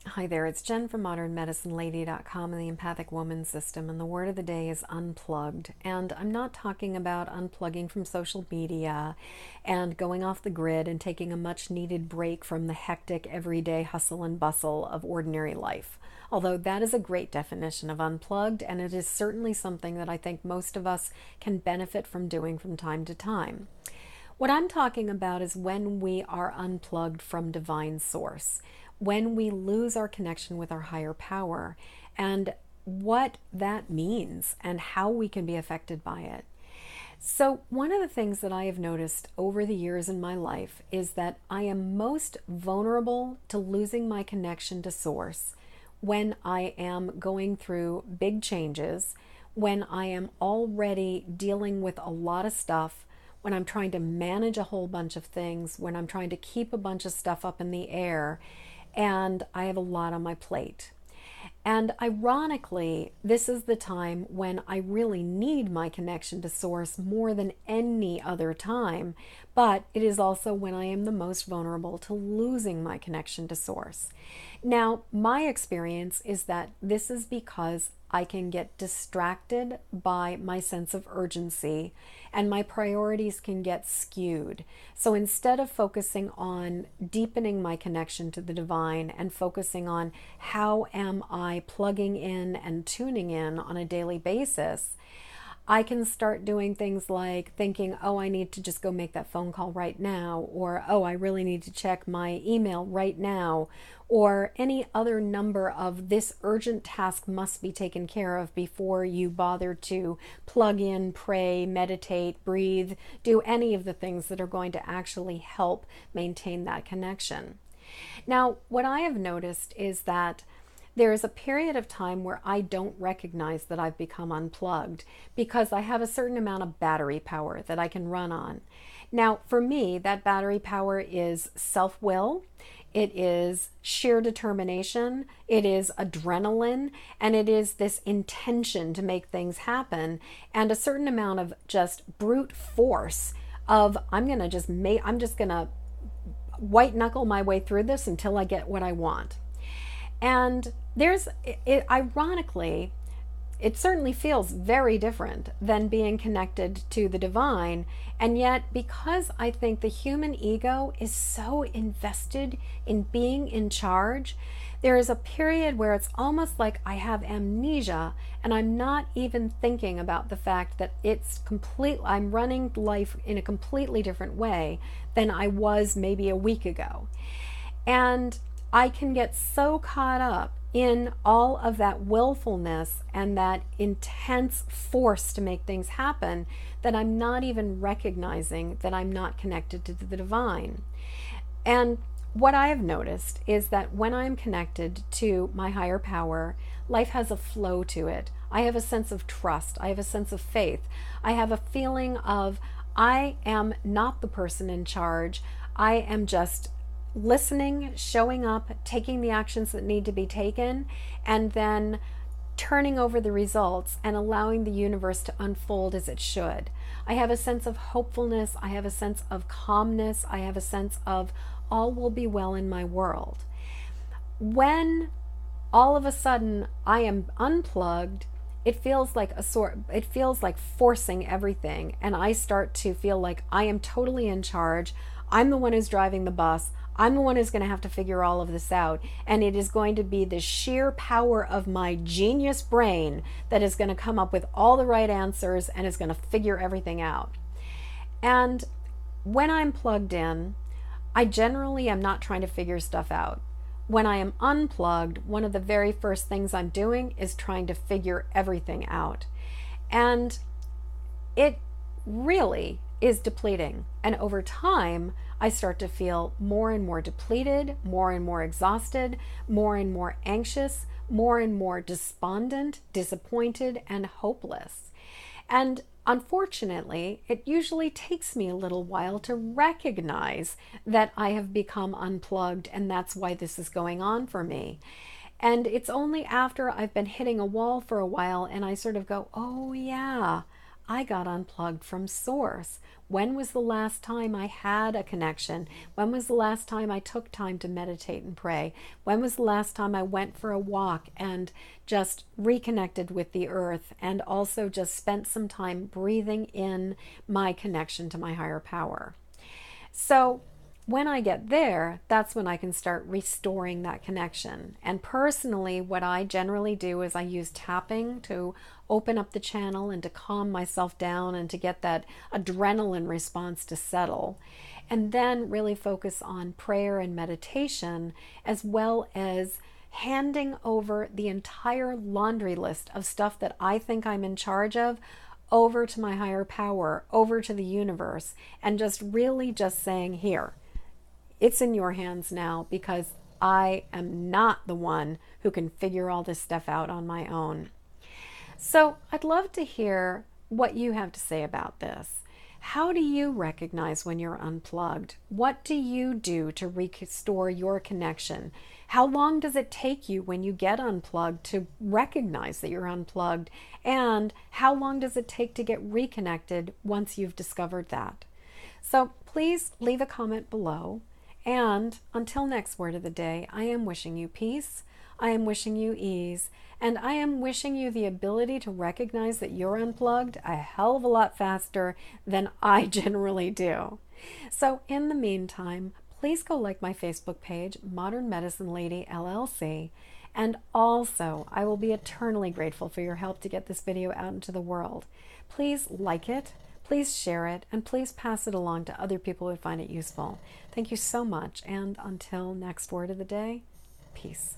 Hi there, it's Jen from modernmedicinelady.com and the Empathic Woman System, and the word of the day is unplugged. And I'm not talking about unplugging from social media and going off the grid and taking a much needed break from the hectic everyday hustle and bustle of ordinary life. Although that is a great definition of unplugged, and it is certainly something that I think most of us can benefit from doing from time to time. What I'm talking about is when we are unplugged from divine source, when we lose our connection with our higher power, and what that means and how we can be affected by it. So, one of the things that I have noticed over the years in my life is that I am most vulnerable to losing my connection to source when I am going through big changes, when I am already dealing with a lot of stuff, when I'm trying to manage a whole bunch of things, when I'm trying to keep a bunch of stuff up in the air, and I have a lot on my plate. And ironically, this is the time when I really need my connection to source more than any other time, but it is also when I am the most vulnerable to losing my connection to source. Now, my experience is that this is because I can get distracted by my sense of urgency and my priorities can get skewed. So instead of focusing on deepening my connection to the divine and focusing on how am I plugging in and tuning in on a daily basis, I can start doing things like thinking, oh, I need to just go make that phone call right now, or oh, I really need to check my email right now, or any other number of this urgent task must be taken care of before you bother to plug in, pray, meditate, breathe, do any of the things that are going to actually help maintain that connection. Now, what I have noticed is that there is a period of time where I don't recognize that I've become unplugged because I have a certain amount of battery power that I can run on. Now, for me, that battery power is self will, it is sheer determination, it is adrenaline, and it is this intention to make things happen, and a certain amount of just brute force of I'm just gonna white knuckle my way through this until I get what I want. And ironically, it certainly feels very different than being connected to the divine. And yet, because I think the human ego is so invested in being in charge, there is a period where it's almost like I have amnesia and I'm not even thinking about the fact that I'm running life in a completely different way than I was maybe a week ago. And I can get so caught up in all of that willfulness and that intense force to make things happen that I'm not even recognizing that I'm not connected to the divine. And what I have noticed is that when I'm connected to my higher power, life has a flow to it. I have a sense of trust. I have a sense of faith. I have a feeling of I am not the person in charge. I am just listening, showing up, taking the actions that need to be taken, and then turning over the results and allowing the universe to unfold as it should. I have a sense of hopefulness. I have a sense of calmness. I have a sense of all will be well in my world. When all of a sudden I am unplugged, it feels like forcing everything, and I start to feel like I am totally in charge. I'm the one who's driving the bus. I'm the one who's going to have to figure all of this out. And it is going to be the sheer power of my genius brain that is going to come up with all the right answers and is going to figure everything out. And when I'm plugged in, I generally am not trying to figure stuff out. When I am unplugged, one of the very first things I'm doing is trying to figure everything out. And it really is depleting. And over time, I start to feel more and more depleted, more and more exhausted, more and more anxious, more and more despondent, disappointed, and hopeless. And unfortunately, it usually takes me a little while to recognize that I have become unplugged, and that's why this is going on for me. And it's only after I've been hitting a wall for a while and I sort of go, oh yeah, I got unplugged from source. When was the last time I had a connection? When was the last time I took time to meditate and pray? When was the last time I went for a walk and just reconnected with the earth, and also just spent some time breathing in my connection to my higher power? So when I get there, that's when I can start restoring that connection. And personally, what I generally do is I use tapping to open up the channel and to calm myself down and to get that adrenaline response to settle. And then really focus on prayer and meditation, as well as handing over the entire laundry list of stuff that I think I'm in charge of over to my higher power, over to the universe, and just really just saying, here, it's in your hands now, because I am not the one who can figure all this stuff out on my own. So I'd love to hear what you have to say about this. How do you recognize when you're unplugged? What do you do to restore your connection? How long does it take you when you get unplugged to recognize that you're unplugged? And how long does it take to get reconnected once you've discovered that? So please leave a comment below. And until next word of the day, I am wishing you peace, I am wishing you ease, and I am wishing you the ability to recognize that you're unplugged a hell of a lot faster than I generally do. So in the meantime, please go like my Facebook page, Modern Medicine Lady LLC, and also I will be eternally grateful for your help to get this video out into the world. Please like it, please share it, and please pass it along to other people who find it useful. Thank you so much, and until next word of the day, peace.